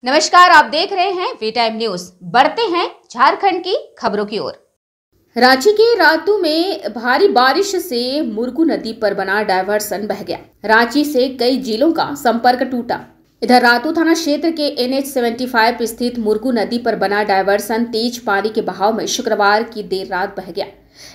नमस्कार, आप देख रहे हैं वी टाइम न्यूज। बढ़ते हैं झारखंड की खबरों की ओर। रांची के रातू में भारी बारिश से मुरगू नदी पर बना डायवर्सन बह गया। रांची से कई जिलों का संपर्क टूटा। इधर रातू थाना क्षेत्र के NH 75 स्थित मुरगू नदी पर बना डायवर्सन तेज पानी के बहाव में शुक्रवार की देर रात बह गया।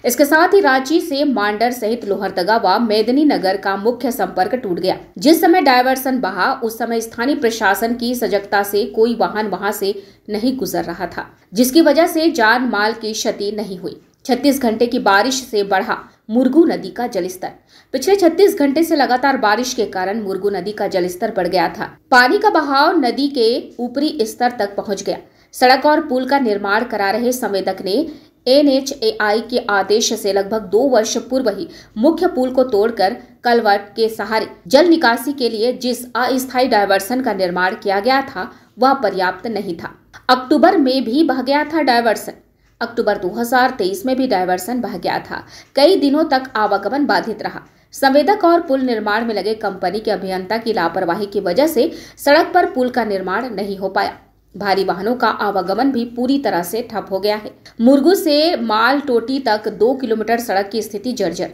इसके साथ ही रांची से मांडर सहित लोहरदगा व मेदिनी नगर का मुख्य संपर्क टूट गया। जिस समय डायवर्सन बहा उस समय स्थानीय प्रशासन की सजगता से कोई वाहन वहां से नहीं गुजर रहा था, जिसकी वजह से जान माल की क्षति नहीं हुई। 36 घंटे की बारिश से बढ़ा मुरगू नदी का जलस्तर। पिछले 36 घंटे से लगातार बारिश के कारण मुरगू नदी का जलस्तर बढ़ गया था। पानी का बहाव नदी के ऊपरी स्तर तक पहुंच गया। सड़क और पुल का निर्माण करा रहे संवेदक ने NHAI के आदेश से लगभग 2 वर्ष पूर्व ही मुख्य पुल को तोड़कर कलवर्ट के सहारे जल निकासी के लिए जिस अस्थायी डायवर्सन का निर्माण किया गया था वह पर्याप्त नहीं था। अक्टूबर में भी बह गया था डायवर्सन। अक्टूबर 2023 में भी डायवर्सन बह गया था। कई दिनों तक आवागमन बाधित रहा। संवेदक और पुल निर्माण में लगे कंपनी के अभियंता की लापरवाही की वजह से सड़क पर पुल का निर्माण नहीं हो पाया। भारी वाहनों का आवागमन भी पूरी तरह से ठप हो गया है। मुरगू से माल टोटी तक 2 किलोमीटर सड़क की स्थिति जर्जर।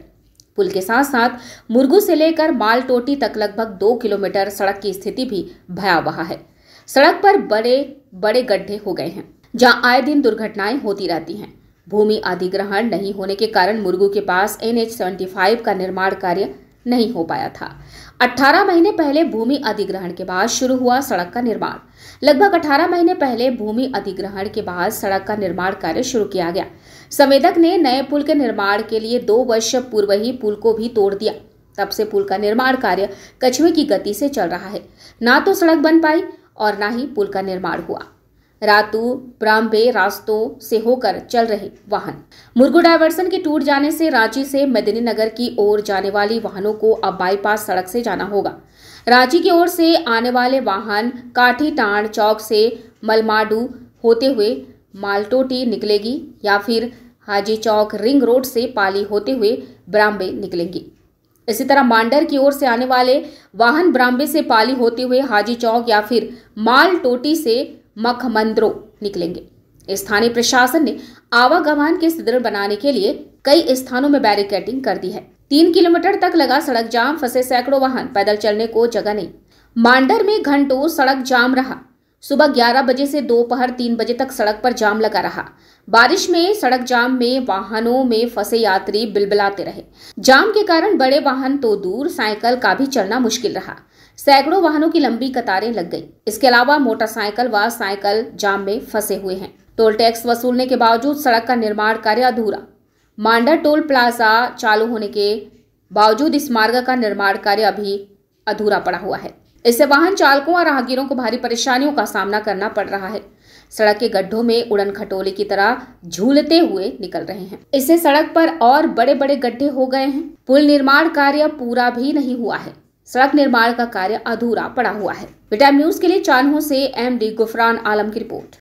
पुल के साथ साथ मुरगू से लेकर माल टोटी तक लगभग 2 किलोमीटर सड़क की स्थिति भी भयावह है। सड़क पर बड़े बड़े गड्ढे हो गए हैं, जहां आए दिन दुर्घटनाएं होती रहती हैं। भूमि अधिग्रहण नहीं होने के कारण मुरगू के पास NH 75 का निर्माण कार्य नहीं हो पाया था। 18 महीने पहले भूमि अधिग्रहण के बाद शुरू हुआ सड़क का निर्माण। लगभग 18 महीने पहले भूमि अधिग्रहण के बाद सड़क का निर्माण कार्य शुरू किया गया। संवेदक ने नए पुल के निर्माण के लिए 2 वर्ष पूर्व ही पुल को भी तोड़ दिया। तब से पुल का निर्माण कार्य कछुए की गति से चल रहा है। ना तो सड़क बन पाई और ना ही पुल का निर्माण हुआ। रातू ब्राम्बे रास्तों से होकर चल रहे वाहन। मुरगू डायवर्सन के टूट जाने से रांची से मेदिनी नगर की ओर जाने वाली वाहनों को अब बाईपास सड़क से जाना होगा। रांची की ओर से आने वाले वाहन काठी टांड चौक से मलमाडू होते हुए मालटोटी निकलेगी या फिर हाजी चौक रिंग रोड से पाली होते हुए ब्राम्बे निकलेंगी। इसी तरह मांडर की ओर से आने वाले वाहन ब्राम्बे से पाली होते हुए हाजी चौक या फिर मालटोटी से मखमंद्रो निकलेंगे। स्थानीय प्रशासन ने आवागमन के सुदृढ़ बनाने के लिए कई स्थानों में बैरिकेडिंग कर दी है। 3 किलोमीटर तक लगा सड़क जाम, फंसे सैकड़ों वाहन, पैदल चलने को जगह नहीं। मांडर में घंटों सड़क जाम रहा। सुबह 11 बजे से दोपहर 3 बजे तक सड़क पर जाम लगा रहा। बारिश में सड़क जाम में वाहनों में फंसे यात्री बिलबिलाते रहे। जाम के कारण बड़े वाहन तो दूर, साइकिल का भी चलना मुश्किल रहा। सैकड़ों वाहनों की लंबी कतारें लग गई। इसके अलावा मोटरसाइकिल व साइकिल जाम में फंसे हुए हैं। टोल टैक्स वसूलने के बावजूद सड़क का निर्माण कार्य अधूरा। मांडर टोल प्लाजा चालू होने के बावजूद इस मार्ग का निर्माण कार्य अभी अधूरा पड़ा हुआ है। इससे वाहन चालकों और राहगीरों को भारी परेशानियों का सामना करना पड़ रहा है। सड़क के गड्ढों में उड़न खटोले की तरह झूलते हुए निकल रहे हैं। इससे सड़क पर और बड़े बड़े गड्ढे हो गए हैं। पुल निर्माण कार्य पूरा भी नहीं हुआ है। सड़क निर्माण का कार्य अधूरा पड़ा हुआ है। वी टाइम न्यूज के लिए चान्हो से MD गुफरान आलम की रिपोर्ट।